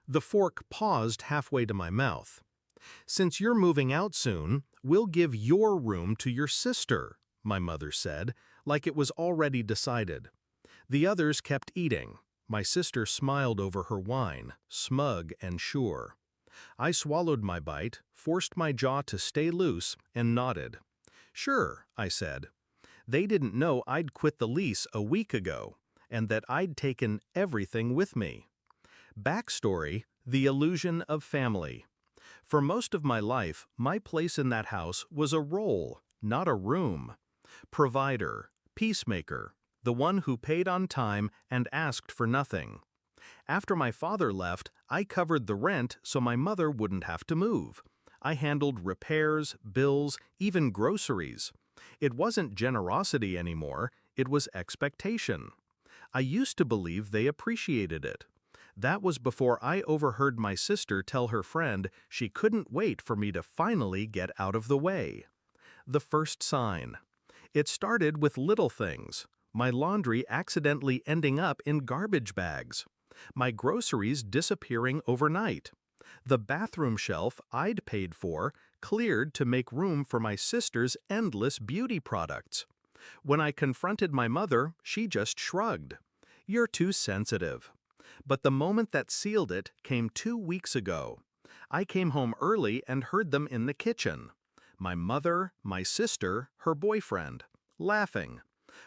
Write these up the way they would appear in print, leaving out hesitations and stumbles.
The fork paused halfway to my mouth. "Since you're moving out soon, we'll give your room to your sister," my mother said, like it was already decided. The others kept eating. My sister smiled over her wine, smug and sure. I swallowed my bite, forced my jaw to stay loose, and nodded. "Sure," I said. They didn't know I'd quit the lease a week ago, and that I'd taken everything with me. Backstory: the illusion of family. For most of my life, my place in that house was a role, not a room. Provider, peacemaker, the one who paid on time and asked for nothing. After my father left, I covered the rent so my mother wouldn't have to move. I handled repairs, bills, even groceries. It wasn't generosity anymore, it was expectation. I used to believe they appreciated it. That was before I overheard my sister tell her friend she couldn't wait for me to finally get out of the way. The first sign. It started with little things. My laundry accidentally ending up in garbage bags. My groceries disappearing overnight. The bathroom shelf I'd paid for cleared to make room for my sister's endless beauty products. When I confronted my mother, she just shrugged. "You're too sensitive." But the moment that sealed it came 2 weeks ago. I came home early and heard them in the kitchen. My mother, my sister, her boyfriend, laughing.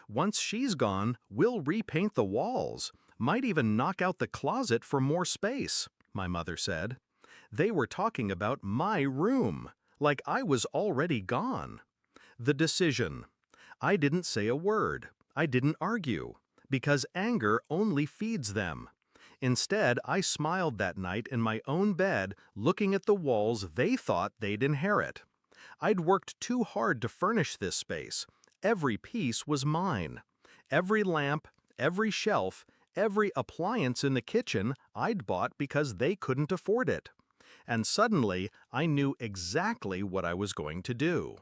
"Once she's gone, we'll repaint the walls. Might even knock out the closet for more space," my mother said. They were talking about my room, like I was already gone. The decision. I didn't say a word. I didn't argue, because anger only feeds them. Instead, I smiled that night in my own bed, looking at the walls they thought they'd inherit. I'd worked too hard to furnish this space. Every piece was mine. Every lamp, every shelf, every appliance in the kitchen I'd bought because they couldn't afford it. And suddenly, I knew exactly what I was going to do.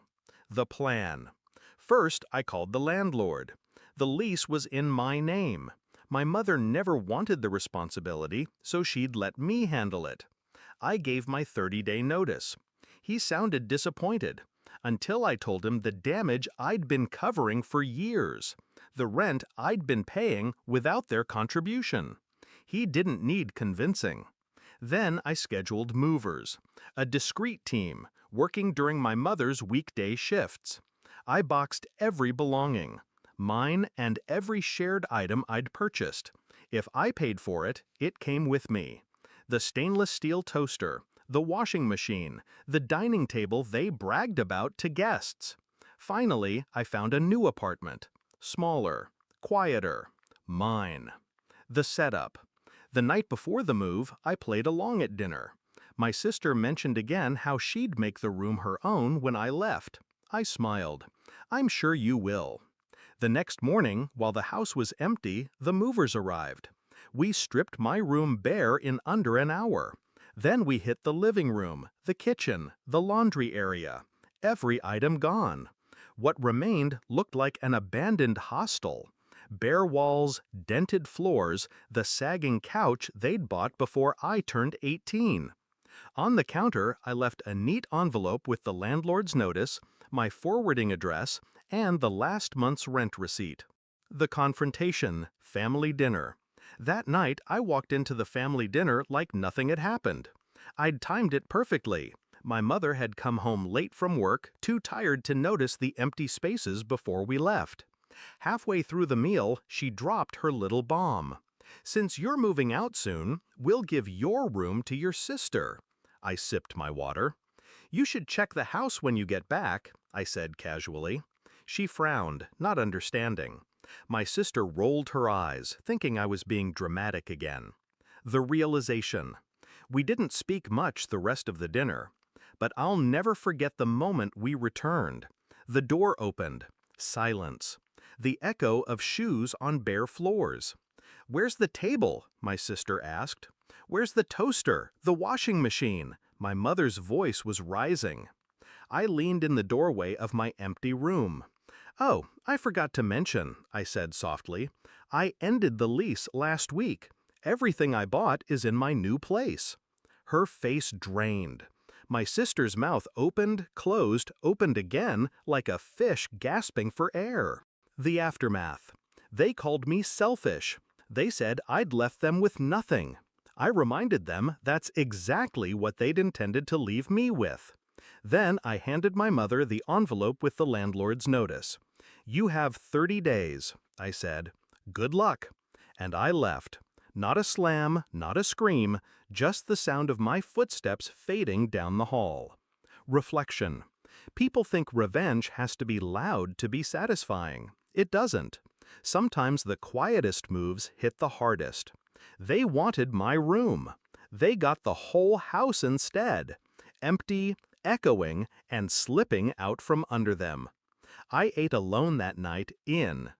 The plan. First, I called the landlord. The lease was in my name. My mother never wanted the responsibility, so she'd let me handle it. I gave my 30-day notice. He sounded disappointed, until I told him the damage I'd been covering for years, the rent I'd been paying without their contribution. He didn't need convincing. Then I scheduled movers, a discreet team, working during my mother's weekday shifts. I boxed every belonging, mine and every shared item I'd purchased. If I paid for it, it came with me. The stainless steel toaster, the washing machine, the dining table they bragged about to guests. Finally, I found a new apartment. Smaller, quieter, mine. The setup. The night before the move, I played along at dinner. My sister mentioned again how she'd make the room her own when I left. I smiled. "I'm sure you will." The next morning, while the house was empty, the movers arrived. We stripped my room bare in under an hour. Then we hit the living room, the kitchen, the laundry area. Every item gone. What remained looked like an abandoned hostel. Bare walls, dented floors, the sagging couch they'd bought before I turned 18. On the counter, I left a neat envelope with the landlord's notice, my forwarding address, and the last month's rent receipt. The confrontation, family dinner. That night, I walked into the family dinner like nothing had happened. I'd timed it perfectly. My mother had come home late from work, too tired to notice the empty spaces before we left. Halfway through the meal, she dropped her little bomb. "Since you're moving out soon, we'll give your room to your sister." I sipped my water. "You should check the house when you get back," I said casually. She frowned, not understanding. My sister rolled her eyes, thinking I was being dramatic again. The realization. We didn't speak much the rest of the dinner, but I'll never forget the moment we returned. The door opened. Silence. The echo of shoes on bare floors. "Where's the table?" my sister asked. "Where's the toaster, the washing machine?" My mother's voice was rising. I leaned in the doorway of my empty room. "Oh, I forgot to mention," I said softly. "I ended the lease last week. Everything I bought is in my new place." Her face drained. My sister's mouth opened, closed, opened again, like a fish gasping for air. The aftermath. They called me selfish. They said I'd left them with nothing. I reminded them that's exactly what they'd intended to leave me with. Then I handed my mother the envelope with the landlord's notice. "You have 30 days," I said. "Good luck." And I left. Not a slam, not a scream, just the sound of my footsteps fading down the hall. Reflection. People think revenge has to be loud to be satisfying. It doesn't. Sometimes the quietest moves hit the hardest. They wanted my room. They got the whole house instead. Empty, echoing, and slipping out from under them. I ate alone that night in